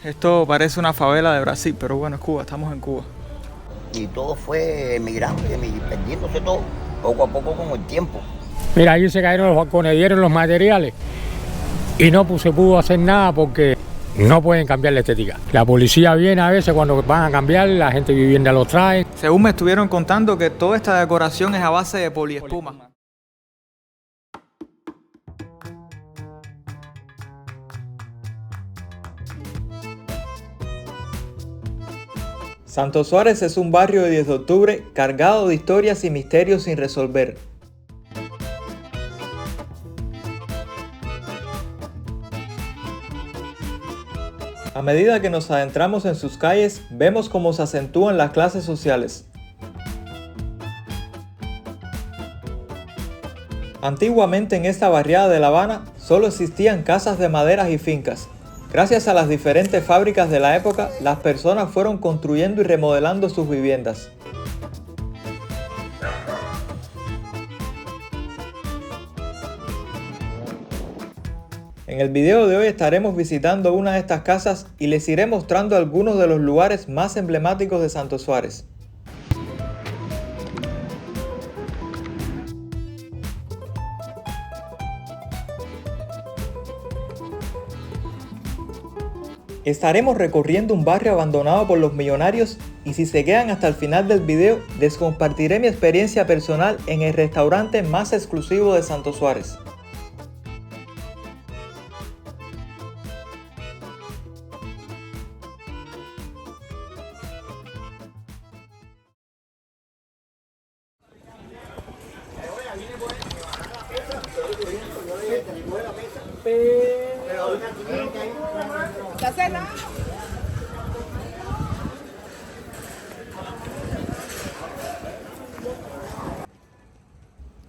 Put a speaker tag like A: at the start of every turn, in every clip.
A: Esto parece una favela de Brasil, pero bueno, es Cuba, estamos en Cuba.
B: Y todo fue emigrando y perdiéndose todo, poco a poco con el tiempo.
C: Mira, ahí se cayeron los balcones, dieron los materiales y no se pudo hacer nada porque no pueden cambiar la estética. La policía viene a veces cuando van a cambiar, la gente vivienda los trae.
A: Según me estuvieron contando que toda esta decoración es a base de poliespuma. Santo Suárez es un barrio de 10 de octubre cargado de historias y misterios sin resolver. A medida que nos adentramos en sus calles, vemos cómo se acentúan las clases sociales. Antiguamente en esta barriada de La Habana solo existían casas de maderas y fincas. Gracias a las diferentes fábricas de la época, las personas fueron construyendo y remodelando sus viviendas. En el video de hoy estaremos visitando una de estas casas y les iré mostrando algunos de los lugares más emblemáticos de Santo Suárez. Estaremos recorriendo un barrio abandonado por los millonarios y si se quedan hasta el final del video les compartiré mi experiencia personal en el restaurante más exclusivo de Santo Suárez.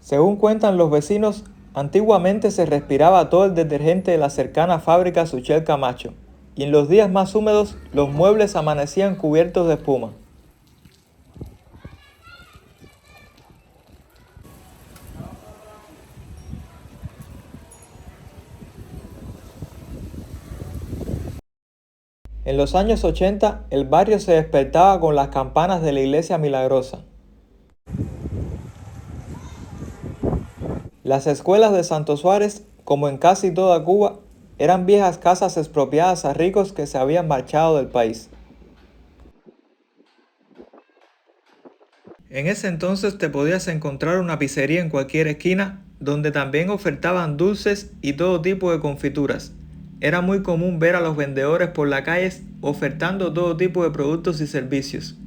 A: Según cuentan los vecinos, antiguamente se respiraba todo el detergente de la cercana fábrica Suchel Camacho, y en los días más húmedos los muebles amanecían cubiertos de espuma. En los años 80, el barrio se despertaba con las campanas de la Iglesia Milagrosa. Las escuelas de Santo Suárez, como en casi toda Cuba, eran viejas casas expropiadas a ricos que se habían marchado del país. En ese entonces te podías encontrar una pizzería en cualquier esquina, donde también ofertaban dulces y todo tipo de confituras. Era muy común ver a los vendedores por la calle ofertando todo tipo de productos y servicios.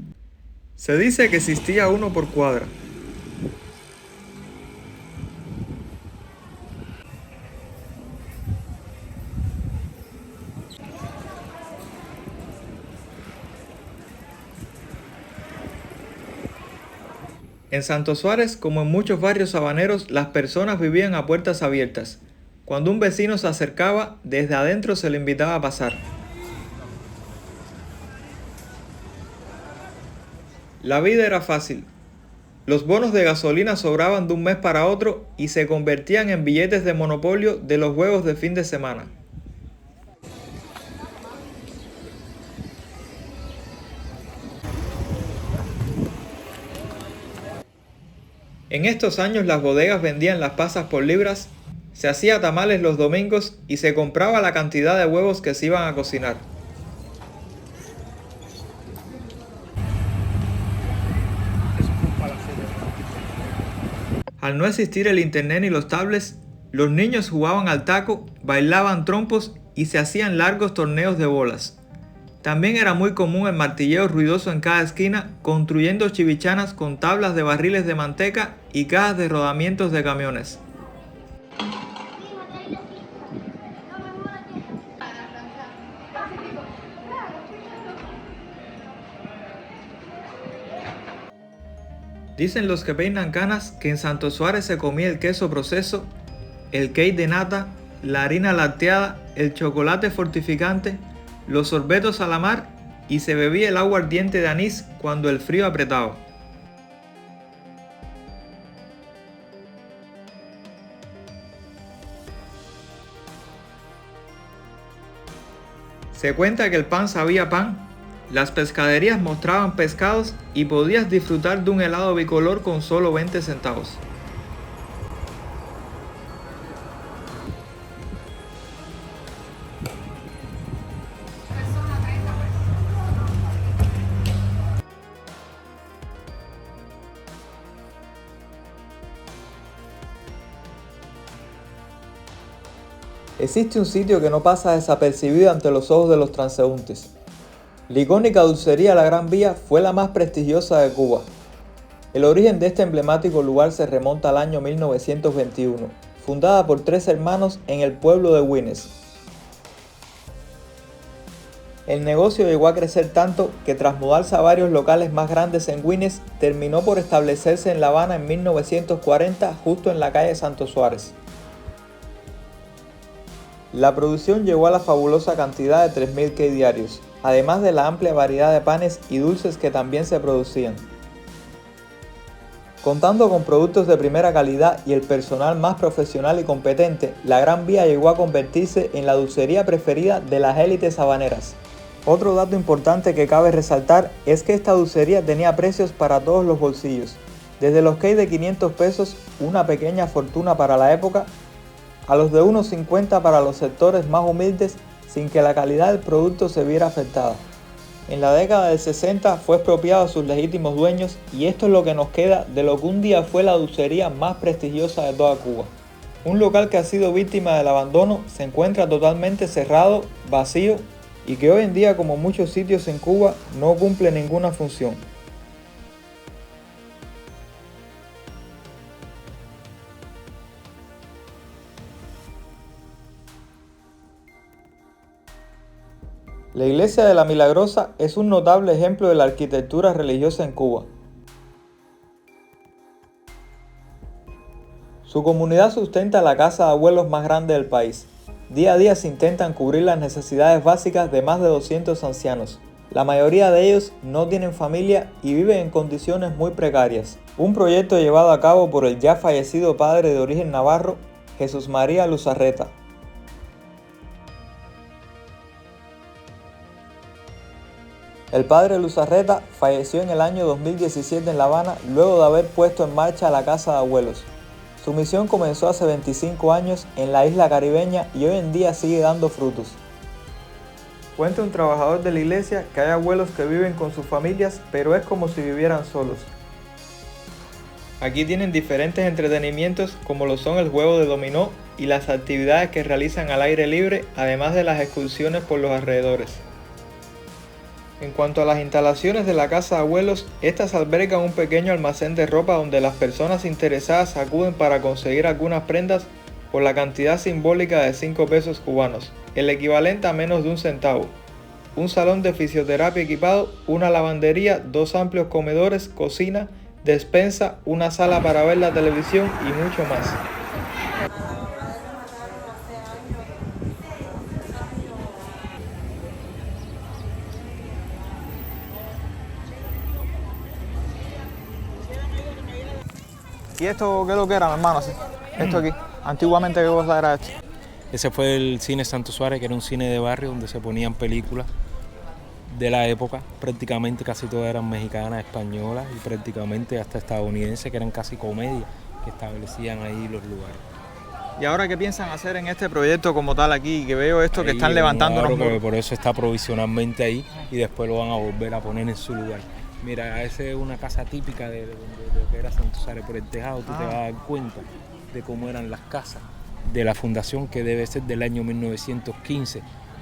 A: Se dice que existía uno por cuadra. En Santo Suárez, como en muchos barrios habaneros, las personas vivían a puertas abiertas. Cuando un vecino se acercaba, desde adentro se le invitaba a pasar. La vida era fácil. Los bonos de gasolina sobraban de un mes para otro y se convertían en billetes de monopolio de los juegos de fin de semana. En estos años las bodegas vendían las pasas por libras, se hacía tamales los domingos y se compraba la cantidad de huevos que se iban a cocinar. Al no existir el internet ni los tablets, los niños jugaban al taco, bailaban trompos y se hacían largos torneos de bolas. También era muy común el martilleo ruidoso en cada esquina, construyendo chivichanas con tablas de barriles de manteca y cajas de rodamientos de camiones. Dicen los que peinan canas que en Santo Suárez se comía el queso proceso, el cake de nata, la harina lacteada, el chocolate fortificante, los sorbetos a la mar y se bebía el agua ardiente de anís cuando el frío apretaba. Se cuenta que el pan sabía pan, las pescaderías mostraban pescados y podías disfrutar de un helado bicolor con solo 20 centavos. Existe un sitio que no pasa desapercibido ante los ojos de los transeúntes. La icónica dulcería La Gran Vía fue la más prestigiosa de Cuba. El origen de este emblemático lugar se remonta al año 1921, fundada por 3 hermanos en el pueblo de Güines. El negocio llegó a crecer tanto que tras mudarse a varios locales más grandes en Güines, terminó por establecerse en La Habana en 1940, justo en la calle Santo Suárez. La producción llegó a la fabulosa cantidad de 3.000 cake diarios, además de la amplia variedad de panes y dulces que también se producían. Contando con productos de primera calidad y el personal más profesional y competente, La Gran Vía llegó a convertirse en la dulcería preferida de las élites habaneras. Otro dato importante que cabe resaltar es que esta dulcería tenía precios para todos los bolsillos, desde los cakes de 500 pesos, una pequeña fortuna para la época, a los de unos 50 para los sectores más humildes, sin que la calidad del producto se viera afectada. En la década del 60 fue expropiado a sus legítimos dueños y esto es lo que nos queda de lo que un día fue la dulcería más prestigiosa de toda Cuba. Un local que ha sido víctima del abandono se encuentra totalmente cerrado, vacío y que hoy en día, como muchos sitios en Cuba, no cumple ninguna función. La iglesia de la Milagrosa es un notable ejemplo de la arquitectura religiosa en Cuba. Su comunidad sustenta la casa de abuelos más grande del país. Día a día se intentan cubrir las necesidades básicas de más de 200 ancianos. La mayoría de ellos no tienen familia y viven en condiciones muy precarias. Un proyecto llevado a cabo por el ya fallecido padre de origen navarro, Jesús María Luzarreta. El padre Luzarreta falleció en el año 2017 en La Habana luego de haber puesto en marcha la casa de abuelos. Su misión comenzó hace 25 años en la isla caribeña y hoy en día sigue dando frutos. Cuenta un trabajador de la iglesia que hay abuelos que viven con sus familias, pero es como si vivieran solos. Aquí tienen diferentes entretenimientos como lo son el juego de dominó y las actividades que realizan al aire libre, además de las excursiones por los alrededores. En cuanto a las instalaciones de la casa de abuelos, estas albergan un pequeño almacén de ropa donde las personas interesadas acuden para conseguir algunas prendas por la cantidad simbólica de 5 pesos cubanos, el equivalente a menos de 1 centavo. Un salón de fisioterapia equipado, una lavandería, 2 amplios comedores, cocina, despensa, una sala para ver la televisión y mucho más. ¿Y esto qué es lo que era, mi hermano? Esto aquí, antiguamente, ¿qué cosa era esto?
D: Ese fue el cine Santo Suárez, que era un cine de barrio donde se ponían películas de la época. Prácticamente casi todas eran mexicanas, españolas y prácticamente hasta estadounidenses, que eran casi comedias que establecían ahí los lugares.
A: ¿Y ahora qué piensan hacer en este proyecto como tal aquí? Que veo esto ahí, que están levantando unos muros.
D: Por eso está provisionalmente ahí y después lo van a volver a poner en su lugar. Mira, esa es una casa típica de lo que era Santo Suárez. Por el tejado tú te vas a dar cuenta de cómo eran las casas de la fundación, que debe ser del año 1915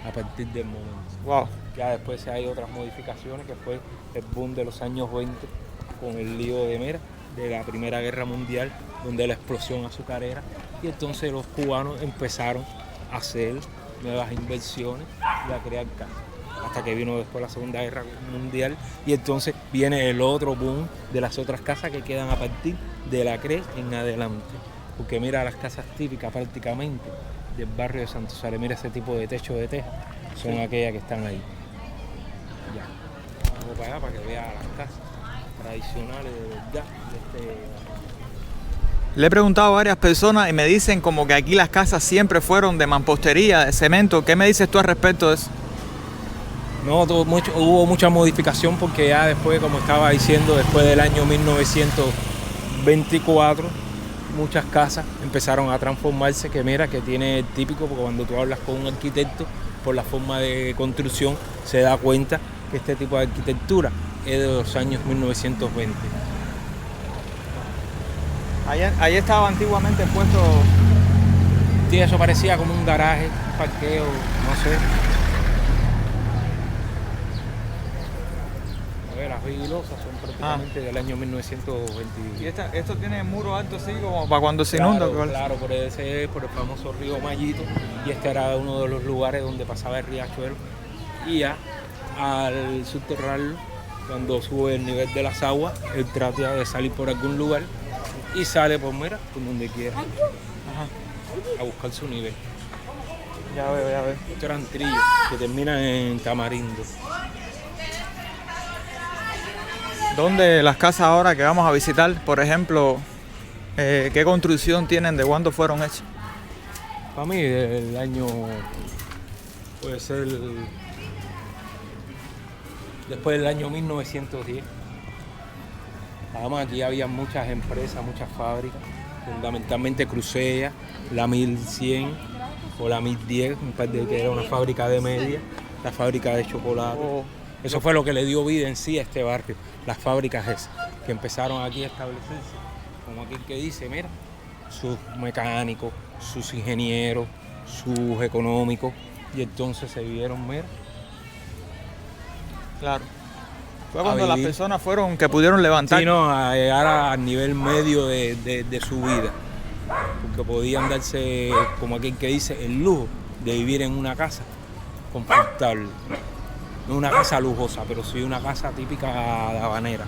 D: a partir del momento.
A: Wow.
D: Ya después hay otras modificaciones, que fue el boom de los años 20 con el lío de Mera, de la Primera Guerra Mundial, donde la explosión azucarera, y entonces los cubanos empezaron a hacer nuevas inversiones y a crear casas. Hasta que vino después la Segunda Guerra Mundial y entonces viene el otro boom de las otras casas que quedan a partir de la CRE en adelante. Porque mira las casas típicas prácticamente del barrio de Santo Suárez, mira ese tipo de techo de teja, son aquellas que están ahí. Ya, vamos para allá para que vean las casas tradicionales de verdad de este...
A: Le he preguntado a varias personas y me dicen como que aquí las casas siempre fueron de mampostería, de cemento. ¿Qué me dices tú al respecto de eso?
D: No, hubo mucha modificación porque ya después, como estaba diciendo, después del año 1924, muchas casas empezaron a transformarse, que mira, que tiene el típico, porque cuando tú hablas con un arquitecto, por la forma de construcción, se da cuenta que este tipo de arquitectura es de los años 1920.
A: Ahí estaba antiguamente puesto...
D: Sí, eso parecía como un garaje, un parqueo, no sé. A ver, las vigilosas son prácticamente del año 1920.
A: ¿Y esto tiene muro alto así como para cuando se inunda?
D: Claro, por el famoso río Mallito, y este era uno de los lugares donde pasaba el riachuelo. Y ya al subterráneo, cuando sube el nivel de las aguas, él trata de salir por algún lugar y sale por donde quiera. Ajá. A buscar su nivel.
A: Ya veo.
D: Estos eran trillos que terminan en Tamarindo.
A: ¿Dónde las casas ahora que vamos a visitar, por ejemplo, qué construcción tienen, de cuándo fueron hechas?
D: Para mí el año puede ser después del año 1910. Además aquí había muchas empresas, muchas fábricas, fundamentalmente Crucella, la 1100 o la 1010, que era una fábrica de media, la fábrica de chocolate. Eso fue lo que le dio vida en sí a este barrio, las fábricas esas, que empezaron aquí a establecerse, como aquel que dice, mira, sus mecánicos, sus ingenieros, sus económicos, y entonces se vieron, mira.
A: Claro. Fue cuando las personas fueron que pudieron levantar.
D: Sí, no, a llegar al nivel medio de su vida, porque podían darse, como aquel que dice, el lujo de vivir en una casa confortable. No una casa lujosa, pero sí una casa típica de habanera.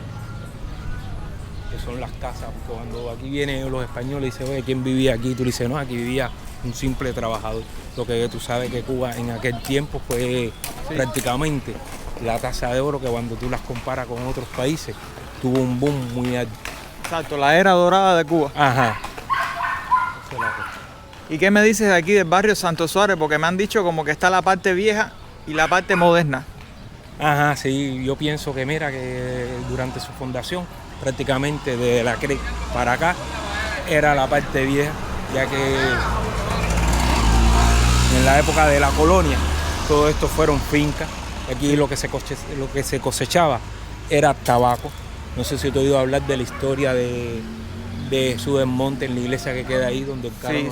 D: Que son las casas, porque cuando aquí vienen los españoles y dicen, oye, ¿quién vivía aquí? Tú le dices, no, aquí vivía un simple trabajador. Lo que tú sabes que Cuba en aquel tiempo fue prácticamente la tasa de oro, que cuando tú las comparas con otros países, tuvo un boom muy alto.
A: Exacto, la era dorada de Cuba.
D: Ajá.
A: ¿Y qué me dices de aquí del barrio Santo Suárez? Porque me han dicho como que está la parte vieja y la parte moderna.
D: Ajá, sí, yo pienso que mira, que durante su fundación, prácticamente de la CRE para acá, era la parte vieja, ya que en la época de la colonia, todo esto fueron fincas. Aquí lo que se cosechaba era tabaco. No sé si te he oído hablar de la historia de Sudemonte, en la iglesia que queda ahí, donde buscaron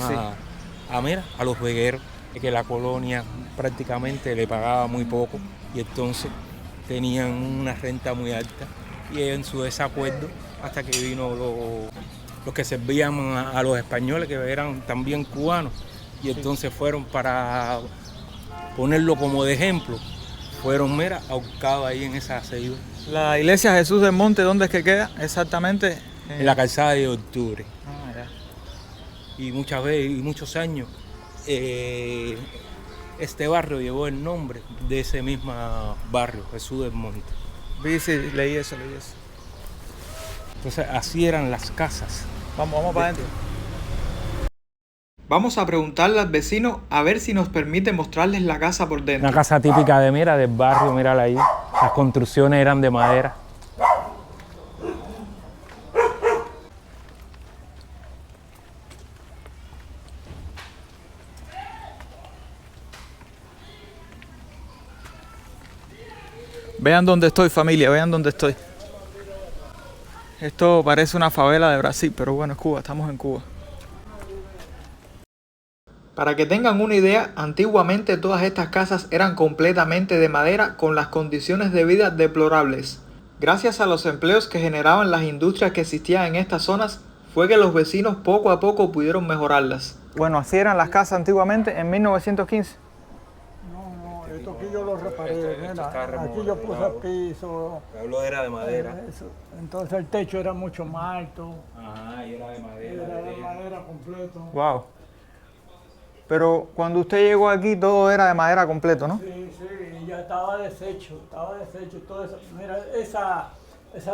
D: a los vegueros, que la colonia prácticamente le pagaba muy poco y entonces tenían una renta muy alta. Y en su desacuerdo, hasta que vino los que servían a los españoles, que eran también cubanos, y entonces fueron para ponerlo como de ejemplo. Fueron, ahorcados ahí en esa ceiba.
A: La iglesia Jesús del Monte, ¿dónde es que queda exactamente?
D: En la calzada de Octubre.
A: Ah, ya.
D: Y muchas veces, y muchos años, este barrio llevó el nombre de ese mismo barrio, Jesús del Monte.
A: Sí, leí eso.
D: Entonces, así eran las casas.
A: Vamos para adentro. Vamos a preguntarle al vecino a ver si nos permite mostrarles la casa por dentro.
D: Una casa típica del barrio, mírala ahí. Las construcciones eran de madera.
A: Vean dónde estoy, familia, vean dónde estoy. Esto parece una favela de Brasil, pero bueno, es Cuba, estamos en Cuba. Para que tengan una idea, antiguamente todas estas casas eran completamente de madera con las condiciones de vida deplorables. Gracias a los empleos que generaban las industrias que existían en estas zonas, fue que los vecinos poco a poco pudieron mejorarlas. Bueno, así eran las casas antiguamente en 1915.
E: No, esto aquí yo lo reparé, aquí yo puse el piso.
D: Lo era de madera.
E: Eso. Entonces el techo era mucho más alto.
D: Ajá, y era de madera.
E: Era de madera completo.
A: Wow. Pero cuando usted llegó aquí todo era de madera completo, ¿no?
E: Sí, ya estaba deshecho todo eso. Mira, esa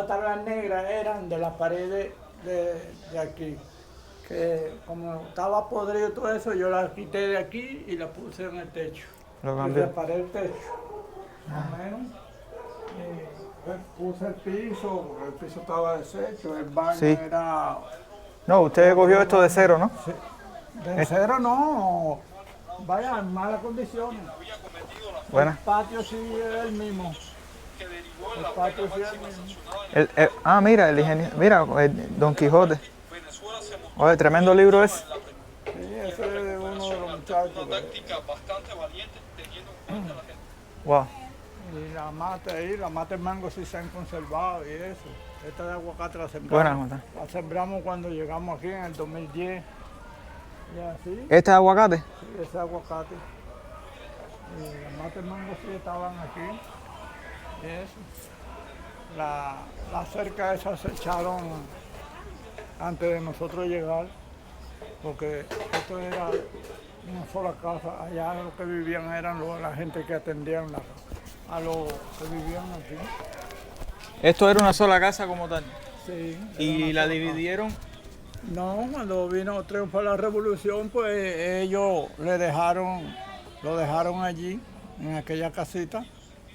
E: tabla negra eran de las paredes de aquí. Que como estaba podrido todo eso, yo la quité de aquí y la puse en el techo.
A: Lo cambié.
E: Y reparé el techo. puse el piso, porque el piso estaba deshecho, el baño
A: Sí.
E: era...
A: No, usted cogió esto de cero, ¿no?
E: Sí, de cero no, vaya, en malas condiciones.
A: Bueno.
E: El patio sí es el mismo. El patio sí es el mismo.
A: Mira, el ingeniero, mira, Don Quijote. Oye, tremendo libro ese.
E: Sí, ese es uno de los muchachos.
A: Wow.
E: Y la mate ahí, la mate mango sí se han conservado y eso. Esta de aguacate la sembramos.
A: Buenas, Jota.
E: La sembramos cuando llegamos aquí en el 2010. Y así,
A: ¿Este es aguacate?
E: sí, ese aguacate. Y las mates mango sí estaban aquí. Y eso. La cerca esa se echaron antes de nosotros llegar, porque esto era una sola casa. Allá los que vivían eran la gente que atendían a los que vivían aquí.
A: Esto era una sola casa como tal.
E: Sí, era
A: Y
E: una
A: la
E: sola
A: dividieron.
E: casa. No, cuando vino triunfar la revolución, pues ellos lo dejaron allí, en aquella casita,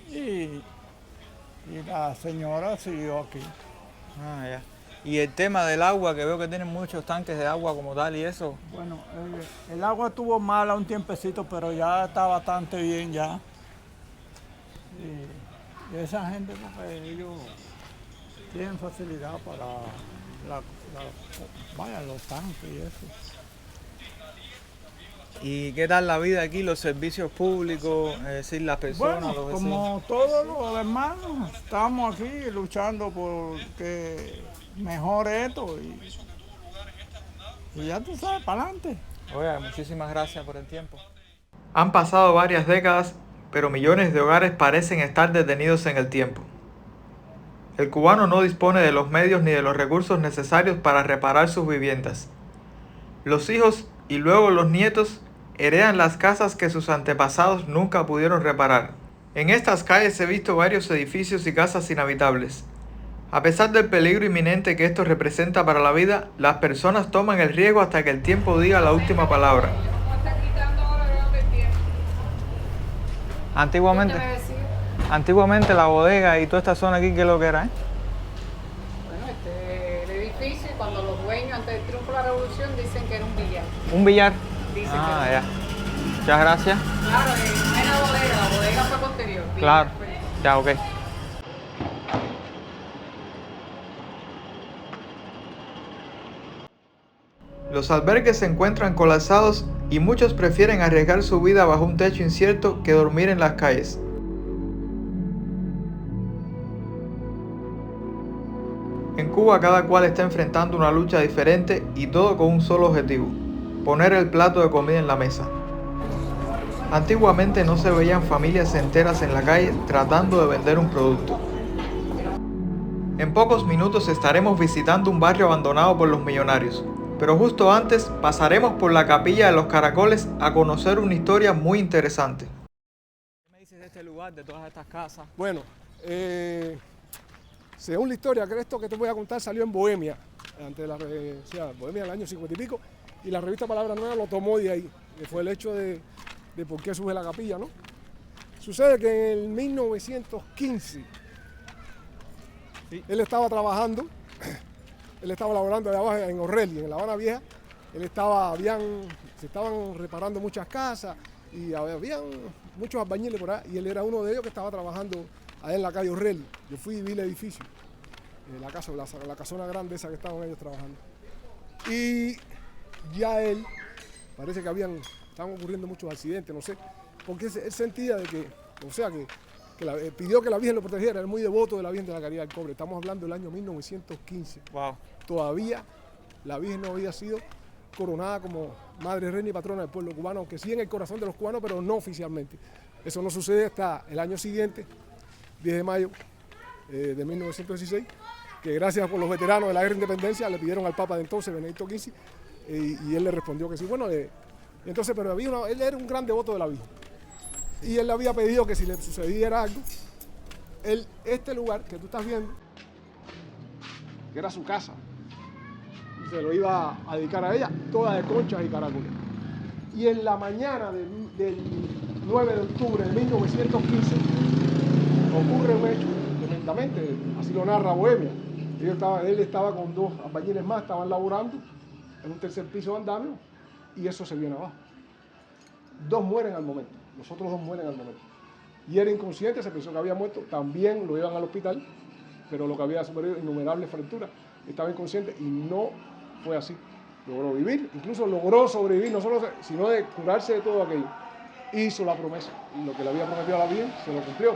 E: y la señora siguió aquí.
A: Ah, ya. Y el tema del agua, que veo que tienen muchos tanques de agua como tal y eso.
E: Bueno, el agua estuvo mala un tiempecito, pero ya está bastante bien ya. Y esa gente, porque ellos tienen facilidad para los tanques y eso.
A: ¿Y qué tal la vida aquí, los servicios públicos, es decir, las personas,
E: Bueno,
A: los vecinos?
E: como todos los demás, estamos aquí luchando por que mejore esto y ya tú sabes, para adelante.
A: Oiga, muchísimas gracias por el tiempo. Han pasado varias décadas, pero millones de hogares parecen estar detenidos en el tiempo. El cubano no dispone de los medios ni de los recursos necesarios para reparar sus viviendas. Los hijos y luego los nietos heredan las casas que sus antepasados nunca pudieron reparar. En estas calles he visto varios edificios y casas inhabitables. A pesar del peligro inminente que esto representa para la vida, las personas toman el riesgo hasta que el tiempo diga la última palabra. Antiguamente la bodega y toda esta zona aquí, ¿qué es lo que era?
F: Bueno, el edificio, cuando los dueños, antes del triunfo de la revolución, dicen que era un billar.
A: ¿Un billar?
F: Dicen
A: Ah,
F: que
A: ya. Muchas gracias.
F: Claro, no era la bodega fue posterior. billar
A: Claro.
F: fue-
A: Ya, ok. Los albergues se encuentran colapsados y muchos prefieren arriesgar su vida bajo un techo incierto que dormir en las calles. En Cuba cada cual está enfrentando una lucha diferente y todo con un solo objetivo: poner el plato de comida en la mesa. Antiguamente no se veían familias enteras en la calle tratando de vender un producto. En pocos minutos estaremos visitando un barrio abandonado por los millonarios, pero justo antes pasaremos por la Capilla de los Caracoles a conocer una historia muy interesante. ¿Qué me dices de este lugar, de todas estas casas?
G: Bueno, según la historia, que esto que te voy a contar salió en Bohemia, Bohemia del año 50 y pico, y la revista Palabra Nueva lo tomó de ahí, que fue el hecho de por qué surge la capilla, ¿no? Sucede que en el 1915, él estaba trabajando, él estaba laborando allá abajo en O'Reilly, en La Habana Vieja, se estaban reparando muchas casas y habían muchos albañiles por ahí, y él era uno de ellos que estaba trabajando allá en la calle O'Reilly. Yo fui y vi el edificio, la casona grande esa que estaban ellos trabajando. Y ya él, parece que estaban ocurriendo muchos accidentes, no sé, porque él sentía de que pidió que la Virgen lo protegiera, era muy devoto de la Virgen de la Caridad del Cobre. Estamos hablando del año 1915.
A: Wow.
G: Todavía la Virgen no había sido coronada como Madre Reina y Patrona del pueblo cubano, aunque sí en el corazón de los cubanos, pero no oficialmente. Eso no sucede hasta el año siguiente, 10 de mayo de 1916, que gracias por los veteranos de la guerra de independencia le pidieron al Papa de entonces, Benedicto XV, y él le respondió que sí. Bueno, entonces, pero él era un gran devoto de la Virgen. Y él le había pedido que si le sucediera algo, este lugar que tú estás viendo, que era su casa, se lo iba a dedicar a ella, toda de conchas y caracoles. Y en la mañana del 9 de octubre de 1915 ocurre un hecho perfectamente, así lo narra Bohemia. Él estaba con 2 albañiles más, estaban laborando en un tercer piso de andamio y eso se viene abajo. 2 mueren al momento, los otros 2 mueren al momento. Y era inconsciente, se pensó que había muerto, también lo llevan al hospital, pero lo que había sufrido innumerables fracturas, estaba inconsciente y no fue así. Logró vivir, incluso logró sobrevivir, no solo, sino de curarse de todo aquello. Hizo la promesa, y lo que le había prometido a la Virgen se lo cumplió.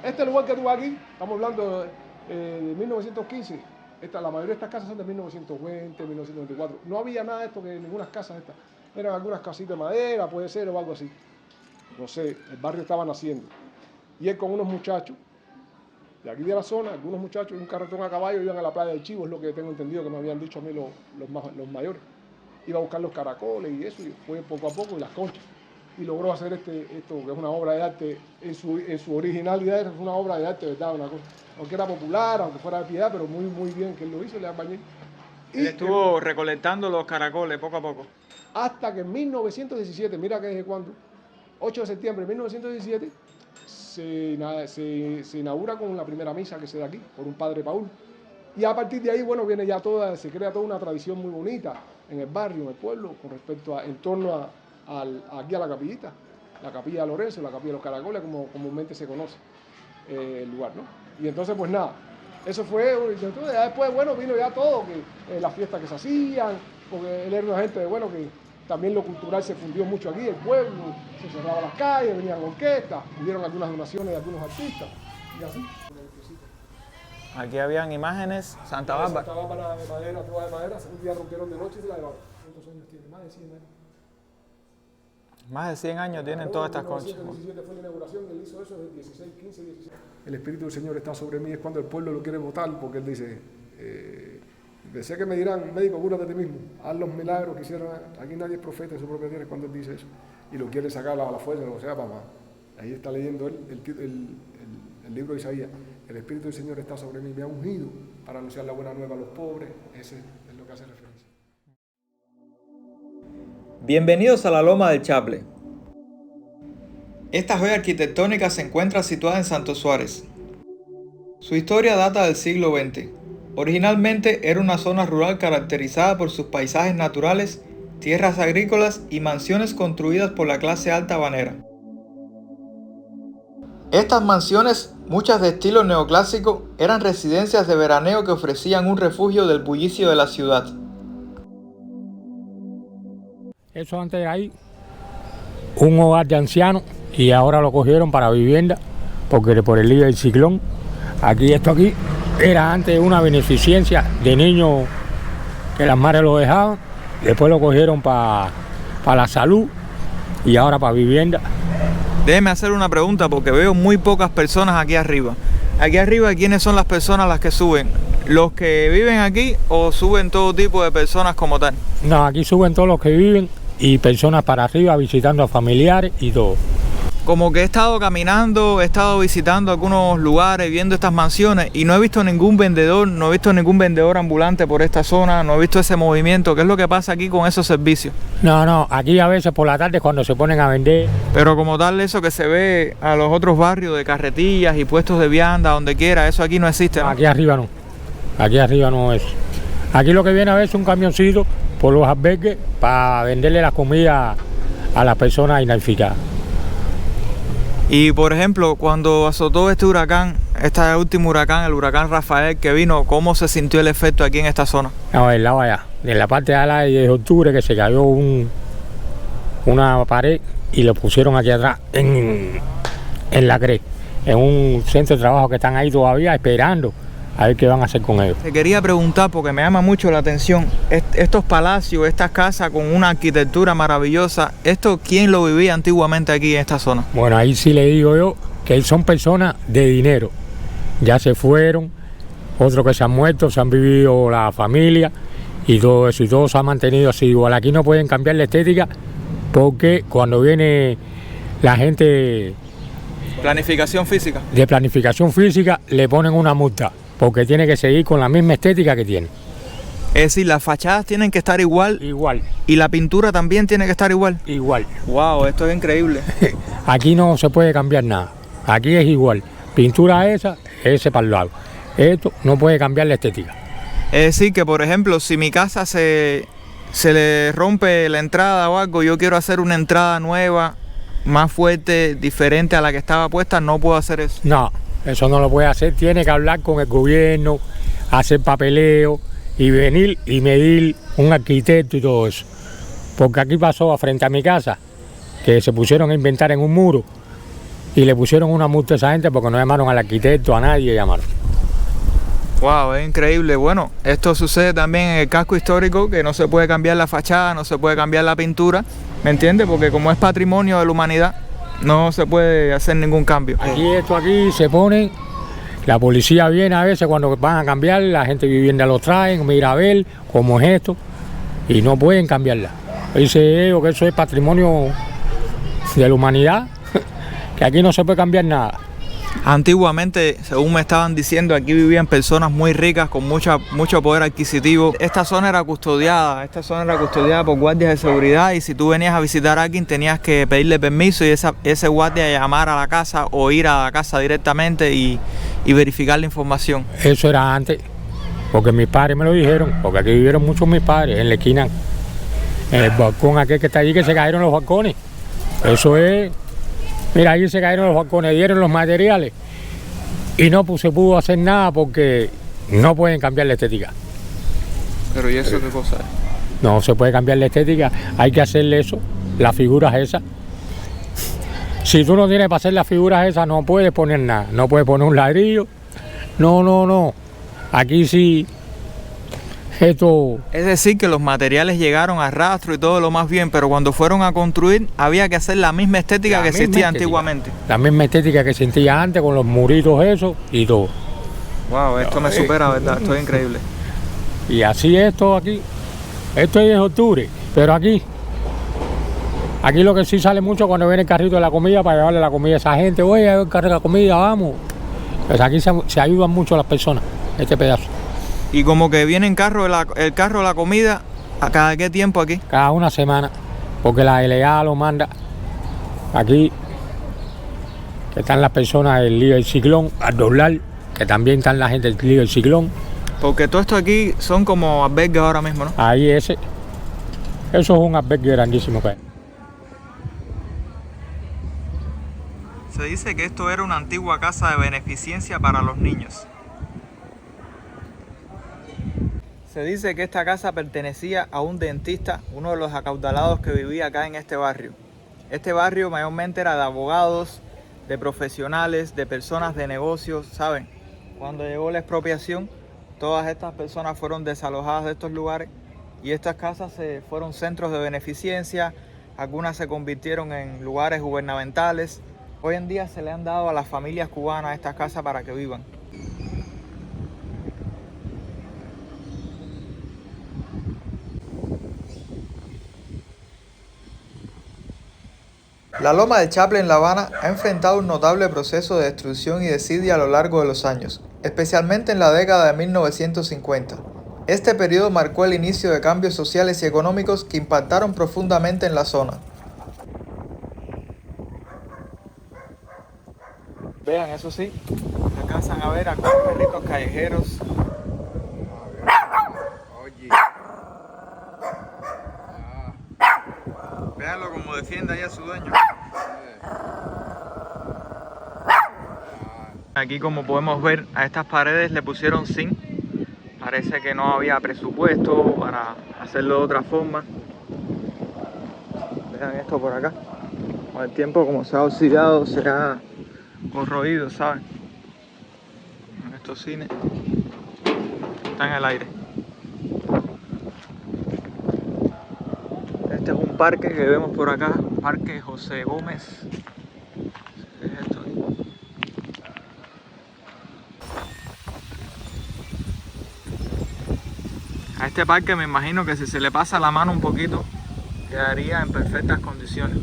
G: Este lugar que tú ves aquí, estamos hablando de 1915, la mayoría de estas casas son de 1920, 1924. No había nada de esto, que ninguna casa de estas. Eran algunas casitas de madera, puede ser, o algo así. No sé, el barrio estaba naciendo. Y él con unos muchachos, de aquí de la zona, algunos muchachos en un carretón a caballo iban a la playa del Chivo, es lo que tengo entendido que me habían dicho a mí los mayores. Iba a buscar los caracoles y eso, y fue poco a poco, y las conchas. Y logró hacer esto, que es una obra de arte, en su originalidad es una obra de arte, ¿verdad? Una cosa, aunque era popular, aunque fuera de piedad, pero muy, muy bien que él lo hizo, el albañil.
A: Él estuvo recolectando los caracoles poco a poco.
G: Hasta que en 1917, mira que desde cuándo, 8 de septiembre de 1917, se inaugura con la primera misa que se da aquí, por un padre Paul. Y a partir de ahí, bueno, viene ya se crea toda una tradición muy bonita en el barrio, en el pueblo, con respecto en torno aquí a la capillita, la capilla de Lorenzo, la capilla de los caracoles, como comúnmente se conoce el lugar, ¿no? Y entonces, pues nada, eso fue, ya después, bueno, vino ya todo, que las fiestas que se hacían, porque él era una gente, bueno, que también lo cultural se fundió mucho aquí, el pueblo, se cerraban las calles, venían orquestas, hubieron algunas donaciones de algunos artistas, y así.
A: Aquí habían imágenes, Santa Bárbara.
G: Santa Bárbara de madera, toda de madera, un día rompieron de noche y se la llevaron. ¿Cuántos años tiene? Más de 100 años.
A: Más de 100 años tienen todas estas conchas.
G: En 1917 fue la inauguración, él hizo eso en el 16, 15, 16. El Espíritu del Señor está sobre mí, es cuando el pueblo lo quiere votar, porque él dice, sé que me dirán, médico, cúrate a ti mismo, haz los milagros que hicieron, aquí nadie es profeta en su propia tierra cuando él dice eso, y lo quiere sacar a la fuerza, o sea, papá. Ahí está leyendo él el libro de Isaías, el Espíritu del Señor está sobre mí, me ha ungido para anunciar la buena nueva a los pobres, ese es lo que hace referencia.
A: Bienvenidos a la Loma del Chaple. Esta joya arquitectónica se encuentra situada en Santo Suárez. Su historia data del siglo XX. Originalmente era una zona rural caracterizada por sus paisajes naturales, tierras agrícolas y mansiones construidas por la clase alta habanera. Estas mansiones, muchas de estilo neoclásico, eran residencias de veraneo que ofrecían un refugio del bullicio de la ciudad.
C: Eso antes era ahí un hogar de ancianos y ahora lo cogieron para vivienda porque por el lío del ciclón, esto aquí era antes una beneficencia de niños que las madres lo dejaban, después lo cogieron para la salud y ahora para vivienda.
A: Déjeme hacer una pregunta porque veo muy pocas personas aquí arriba. Aquí arriba, ¿quiénes son las personas las que suben? ¿Los que viven aquí o suben todo tipo de personas como tal?
C: No, aquí suben todos los que viven y personas para arriba visitando a familiares y todo.
A: Como que he estado caminando, he estado visitando algunos lugares, viendo estas mansiones y no he visto ningún vendedor, no he visto ningún vendedor ambulante por esta zona, no he visto ese movimiento. ¿Qué es lo que pasa aquí con esos servicios?
C: No, aquí a veces por la tarde cuando se ponen a vender.
A: Pero como tal, eso que se ve a los otros barrios de carretillas y puestos de vianda, donde quiera, eso aquí no existe, ¿no?
C: Aquí arriba no es. Aquí lo que viene a ver es un camioncito por los albergues para venderle la comida a las personas inadficadas.
A: Y por ejemplo, cuando azotó este último huracán, el huracán Rafael que vino, ¿cómo se sintió el efecto aquí en esta zona?
C: No, en la parte de la de octubre que se cayó una pared y lo pusieron aquí atrás en la CRE, en un centro de trabajo que están ahí todavía esperando a ver qué van a hacer con ellos.
A: Te quería preguntar, porque me llama mucho la atención, estos palacios, estas casas con una arquitectura maravillosa, ¿esto quién lo vivía antiguamente aquí en esta zona?
C: Bueno, ahí sí le digo yo que son personas de dinero, ya se fueron, otros que se han muerto, se han vivido la familia y todo eso, y todo se ha mantenido así igual. Aquí no pueden cambiar la estética porque cuando viene la gente
A: Planificación física.
C: De planificación física le ponen una multa porque tiene que seguir con la misma estética que tiene.
A: Es decir, las fachadas tienen que estar igual.
C: Igual.
A: Y la pintura también tiene que estar igual.
C: Igual.
A: Wow, esto es increíble.
C: Aquí no se puede cambiar nada. Aquí es igual. pintura ese para el lado. Esto no puede cambiar la estética.
A: Es decir, que por ejemplo, si mi casa se le rompe la entrada o algo, yo quiero hacer una entrada nueva, más fuerte, diferente a la que estaba puesta, no puedo hacer eso.
C: No, eso no lo puede hacer. Tiene que hablar con el gobierno, hacer papeleo y venir y medir un arquitecto y todo eso. Porque aquí pasó frente a mi casa que se pusieron a inventar en un muro y le pusieron una multa a esa gente porque no llamaron al arquitecto, a nadie llamaron.
A: Wow, es increíble. Bueno, esto sucede también en el casco histórico, que no se puede cambiar la fachada, no se puede cambiar la pintura, ¿me entiendes? Porque como es patrimonio de la humanidad, no se puede hacer ningún cambio.
C: Aquí se pone, la policía viene a veces cuando van a cambiar, la gente vivienda lo traen, mira a ver cómo es esto, y no pueden cambiarla. Dice que eso es patrimonio de la humanidad, que aquí no se puede cambiar nada.
A: Antiguamente, según me estaban diciendo, aquí vivían personas muy ricas con mucho poder adquisitivo. Esta zona era custodiada por guardias de seguridad, y si tú venías a visitar a alguien tenías que pedirle permiso y ese guardia llamar a la casa o ir a la casa directamente y verificar la información.
C: Eso era antes, porque mis padres me lo dijeron, porque aquí vivieron muchos mis padres, en la esquina, en el balcón aquel que está allí, que se cayeron los balcones. Eso es... Mira, ahí se cayeron los balcones, dieron los materiales y no se pudo hacer nada porque no pueden cambiar la estética.
A: Pero ¿y eso qué cosa es?
C: No se puede cambiar la estética, hay que hacerle eso, las figuras esas. Si tú no tienes para hacer las figuras esas, no puedes poner nada, no puedes poner un ladrillo. No. Aquí sí, esto...
A: Es decir, que los materiales llegaron a rastro y todo lo más bien, pero cuando fueron a construir había que hacer la misma estética que existía antiguamente.
C: La misma estética que existía antes, con los muritos esos y todo.
A: Wow, esto me supera, ¿verdad? Esto es increíble.
C: Y así esto aquí, esto es de octubre, pero aquí lo que sí sale mucho cuando viene el carrito de la comida para llevarle la comida a esa gente. Oye, el carrito de la comida, vamos. Pues aquí se ayudan mucho las personas, este pedazo.
A: Y como que viene el carro de la comida, ¿a cada qué tiempo aquí?
C: Cada una semana, porque la LA lo manda. Aquí que están las personas del lío del ciclón, al doblar, que también están la gente del lío del ciclón.
A: Porque todo esto aquí son como albergues ahora mismo, ¿no?
C: Ahí eso es un albergue grandísimo que hay.
A: Se dice que esto era una antigua casa de beneficencia para los niños. Se dice que esta casa pertenecía a un dentista, uno de los acaudalados que vivía acá en este barrio. Este barrio mayormente era de abogados, de profesionales, de personas de negocios, ¿saben? Cuando llegó la expropiación, todas estas personas fueron desalojadas de estos lugares y estas casas fueron centros de beneficencia, algunas se convirtieron en lugares gubernamentales. Hoy en día se le han dado a las familias cubanas estas casas para que vivan. La Loma del Chaple en La Habana ha enfrentado un notable proceso de destrucción y desidia a lo largo de los años, especialmente en la década de 1950. Este periodo marcó el inicio de cambios sociales y económicos que impactaron profundamente en la zona. Vean, eso sí, alcanzan a ver algunos perritos callejeros. Véanlo como defiende ahí a su dueño. Aquí, como podemos ver, a estas paredes le pusieron zinc. Parece que no había presupuesto para hacerlo de otra forma. Vean esto por acá. Con el tiempo, como se ha oxidado, se ha corroído, ¿saben? Estos cines están en el aire. Este es un parque que vemos por acá, Parque José Gómez. ¿Qué es esto? A este parque me imagino que si se le pasa la mano un poquito, quedaría en perfectas condiciones.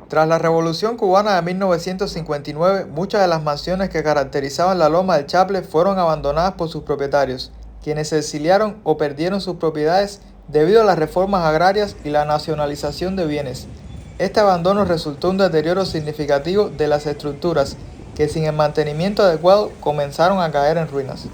A: Tras la Revolución Cubana de 1959, muchas de las mansiones que caracterizaban la Loma del Chaple fueron abandonadas por sus propietarios, quienes se exiliaron o perdieron sus propiedades debido a las reformas agrarias y la nacionalización de bienes. Este abandono resultó en un deterioro significativo de las estructuras, que sin el mantenimiento adecuado comenzaron a caer en ruinas.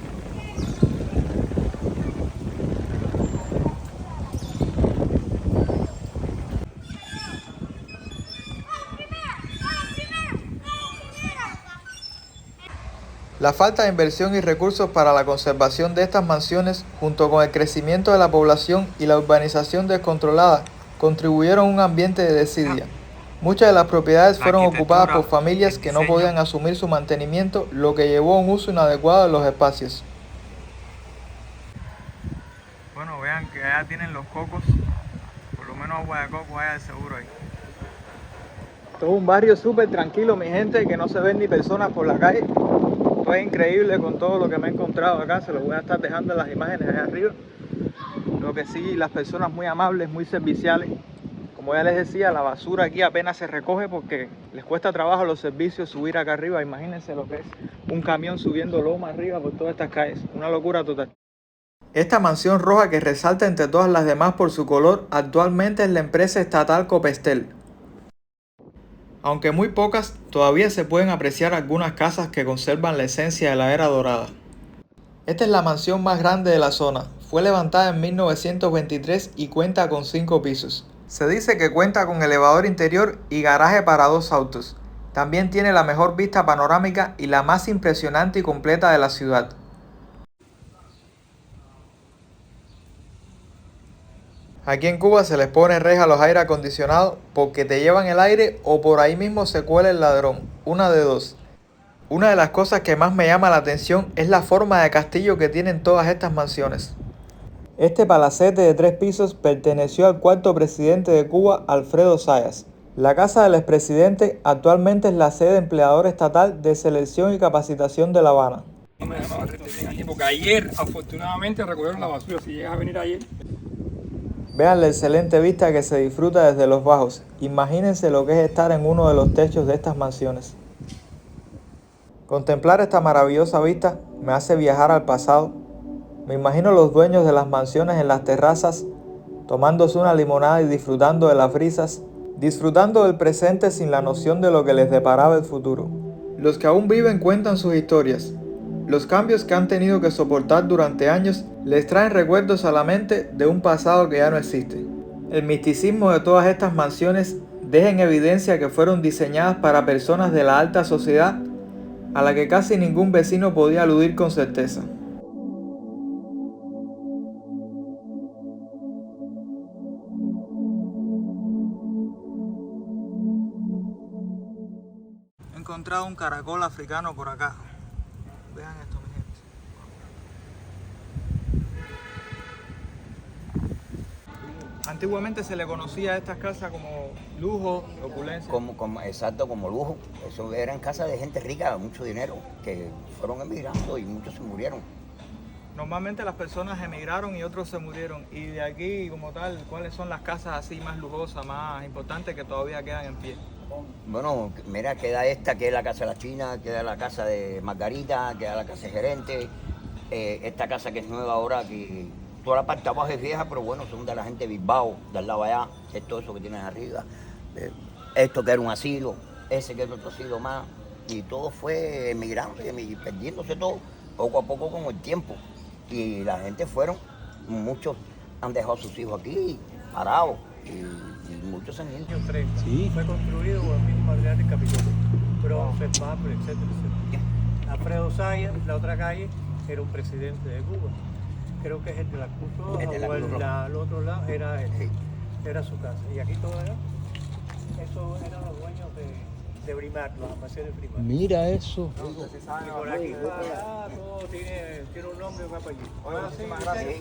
A: La falta de inversión y recursos para la conservación de estas mansiones, junto con el crecimiento de la población y la urbanización descontrolada, contribuyeron a un ambiente de desidia. Muchas de las propiedades fueron ocupadas por familias que no podían asumir su mantenimiento, lo que llevó a un uso inadecuado de los espacios. Bueno, vean que allá tienen los cocos, por lo menos agua de coco hay de seguro ahí. Todo un barrio súper tranquilo, mi gente, que no se ven ni personas por la calle. Fue increíble con todo lo que me he encontrado acá, se los voy a estar dejando en las imágenes allá arriba. Lo que sí, las personas muy amables, muy serviciales. Como ya les decía, la basura aquí apenas se recoge porque les cuesta trabajo a los servicios subir acá arriba. Imagínense lo que es un camión subiendo loma arriba por todas estas calles. Una locura total. Esta mansión roja que resalta entre todas las demás por su color, actualmente es la empresa estatal Copestel. Aunque muy pocas, todavía se pueden apreciar algunas casas que conservan la esencia de la era dorada. Esta es la mansión más grande de la zona. Fue levantada en 1923 y cuenta con 5 pisos. Se dice que cuenta con elevador interior y garaje para 2 autos. También tiene la mejor vista panorámica y la más impresionante y completa de la ciudad. Aquí en Cuba se les pone reja a los aire acondicionados porque te llevan el aire o por ahí mismo se cuela el ladrón, una de dos. Una de las cosas que más me llama la atención es la forma de castillo que tienen todas estas mansiones. Este palacete de 3 pisos perteneció al cuarto presidente de Cuba, Alfredo Zayas. La casa del expresidente actualmente es la sede empleador estatal de selección y capacitación de La Habana.
C: Porque ayer, afortunadamente, recogieron la basura. Si llegas a venir ayer.
A: Vean la excelente vista que se disfruta desde los bajos. Imagínense lo que es estar en uno de los techos de estas mansiones. Contemplar esta maravillosa vista me hace viajar al pasado. Me imagino los dueños de las mansiones en las terrazas, tomándose una limonada y disfrutando de las brisas, disfrutando del presente sin la noción de lo que les deparaba el futuro. Los que aún viven cuentan sus historias. Los cambios que han tenido que soportar durante años les traen recuerdos a la mente de un pasado que ya no existe. El misticismo de todas estas mansiones deja en evidencia que fueron diseñadas para personas de la alta sociedad a la que casi ningún vecino podía aludir con certeza. He encontrado un caracol africano por acá. Vean esto, mi gente. Antiguamente se le conocía a estas casas como lujo, opulencia.
B: Exacto, como lujo. Eso eran casas de gente rica, mucho dinero, que fueron emigrando y muchos se murieron.
A: Normalmente las personas emigraron y otros se murieron. Y de aquí, como tal, ¿cuáles son las casas así más lujosas, más importantes que todavía quedan en pie?
B: Bueno, mira, queda esta, que es la casa de la China, queda la casa de Margarita, queda la casa de Gerente, esta casa que es nueva ahora, que toda la parte abajo es vieja, pero bueno, son de la gente de Bilbao, del lado allá, es todo eso que tienes arriba. Esto que era un asilo, ese que era otro asilo más, y todo fue emigrando y perdiéndose todo, poco a poco con el tiempo. Y la gente fueron, muchos han dejado a sus hijos aquí, parados. Y muchos han ido.
H: Sí. Fue construido por el mismo material del Capitolio, bronce, mármol, etcétera, etcétera. Alfredo Zayas, la otra calle, era un presidente de Cuba. Creo que es el de la Cruz Roja, o el otro lado era su casa. Y aquí todo era, eso eran los dueños de Brimar, los almacenes Brimar.
C: Mira eso.
H: Y por aquí para allá todo tiene un nombre y un apellido.
A: Muchísimas gracias.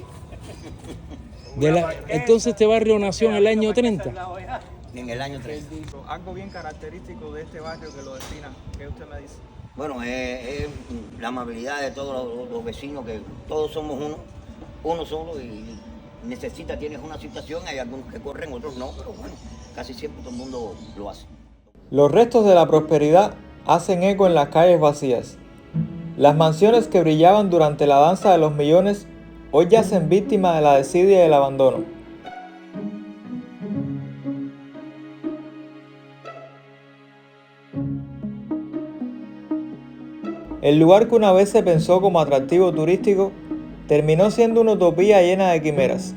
D: Entonces este barrio nació en el año 30.
B: En el año 30.
A: Algo bien característico de este barrio que lo defina, ¿qué usted me dice?
B: Bueno, es la amabilidad de todos los vecinos, que todos somos uno solo y tienes una situación, hay algunos que corren, otros no, pero bueno, casi siempre todo el mundo lo hace.
A: Los restos de la prosperidad hacen eco en las calles vacías. Las mansiones que brillaban durante la danza de los millones hoy yacen víctimas de la desidia y el abandono. El lugar que una vez se pensó como atractivo turístico terminó siendo una utopía llena de quimeras.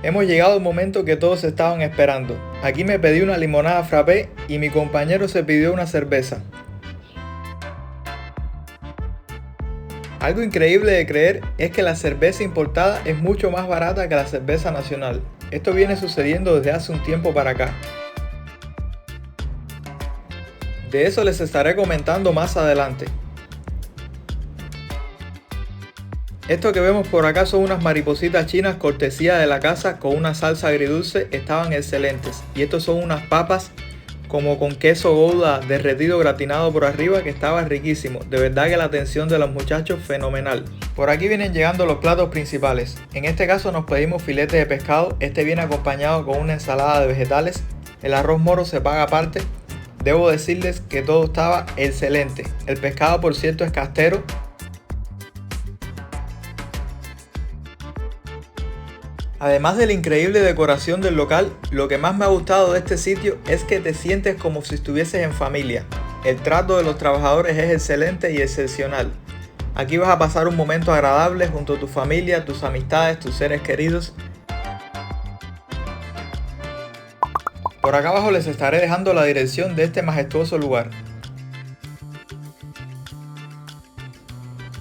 A: Hemos llegado al momento que todos estaban esperando. Aquí me pedí una limonada frappé y mi compañero se pidió una cerveza. Algo increíble de creer es que la cerveza importada es mucho más barata que la cerveza nacional. Esto viene sucediendo desde hace un tiempo para acá. De eso les estaré comentando más adelante. Esto que vemos por acá son unas maripositas chinas cortesía de la casa con una salsa agridulce, estaban excelentes. Y estos son unas papas como con queso gouda derretido gratinado por arriba que estaba riquísimo. De verdad que la atención de los muchachos fenomenal. Por aquí vienen llegando los platos principales. En este caso nos pedimos filete de pescado, este viene acompañado con una ensalada de vegetales. El arroz moro se paga aparte. Debo decirles que todo estaba excelente. El pescado por cierto es castero. Además de la increíble decoración del local, lo que más me ha gustado de este sitio es que te sientes como si estuvieses en familia. El trato de los trabajadores es excelente y excepcional. Aquí vas a pasar un momento agradable junto a tu familia, tus amistades, tus seres queridos. Por acá abajo les estaré dejando la dirección de este majestuoso lugar.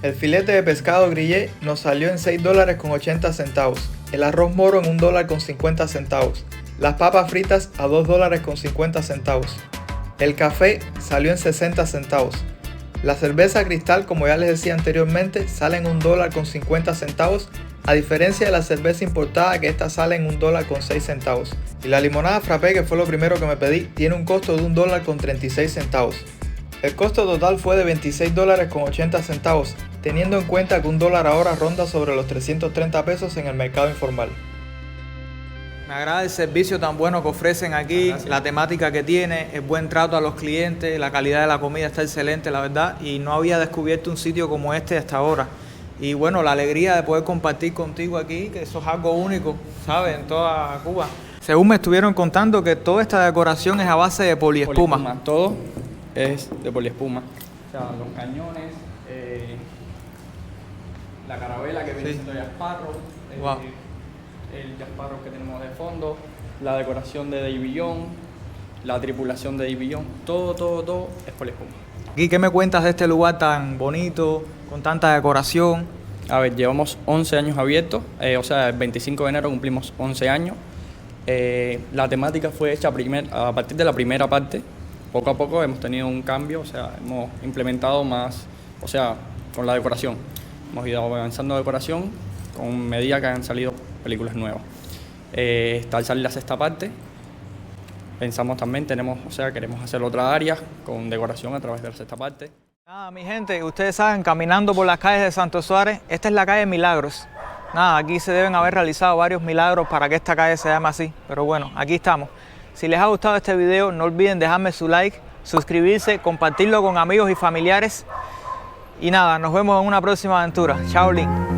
A: El filete de pescado grillé nos salió en $6.80. El arroz moro en $1.50. Las papas fritas a $2.50. El café salió en 60 centavos. La cerveza cristal, como ya les decía anteriormente, sale en $1.50, a diferencia de la cerveza importada que esta sale en $1.06. Y la limonada frappé, que fue lo primero que me pedí, tiene un costo de $1.36. El costo total fue de $26.80, teniendo en cuenta que $1 ahora ronda sobre los 330 pesos en el mercado informal. Me agrada el servicio tan bueno que ofrecen aquí, la temática que tiene, el buen trato a los clientes, la calidad de la comida está excelente, la verdad, y no había descubierto un sitio como este hasta ahora. Y bueno, la alegría de poder compartir contigo aquí, que eso es algo único, ¿sabes? En toda Cuba. Según me estuvieron contando que toda esta decoración es a base de poliespuma.
I: Todo es de poliespuma. O sea, los cañones, la carabela que viene siendo Jack Sparrow,
A: Wow.
I: el Jack Sparrow que tenemos de fondo, la decoración de Davy Jones, la tripulación de Davy Jones, todo es poliespuma.
A: ¿Y qué me cuentas de este lugar tan bonito, con tanta decoración?
I: A ver, llevamos 11 años abiertos, o sea, el 25 de enero cumplimos 11 años. La temática fue hecha a partir de la primera parte. Poco a poco hemos tenido un cambio, o sea, hemos implementado más, o sea, con la decoración. Hemos ido avanzando decoración con medida que han salido películas nuevas. Al salir la sexta parte, pensamos también, queremos hacer otra área con decoración a través de la sexta parte.
A: Nada, mi gente, ustedes saben, caminando por las calles de Santo Suárez, esta es la calle Milagros. nada, aquí se deben haber realizado varios milagros para que esta calle se llame así. Pero bueno, aquí estamos. Si les ha gustado este video, no olviden dejarme su like, suscribirse, compartirlo con amigos y familiares. Y nada, nos vemos en una próxima aventura. Chao, Lin.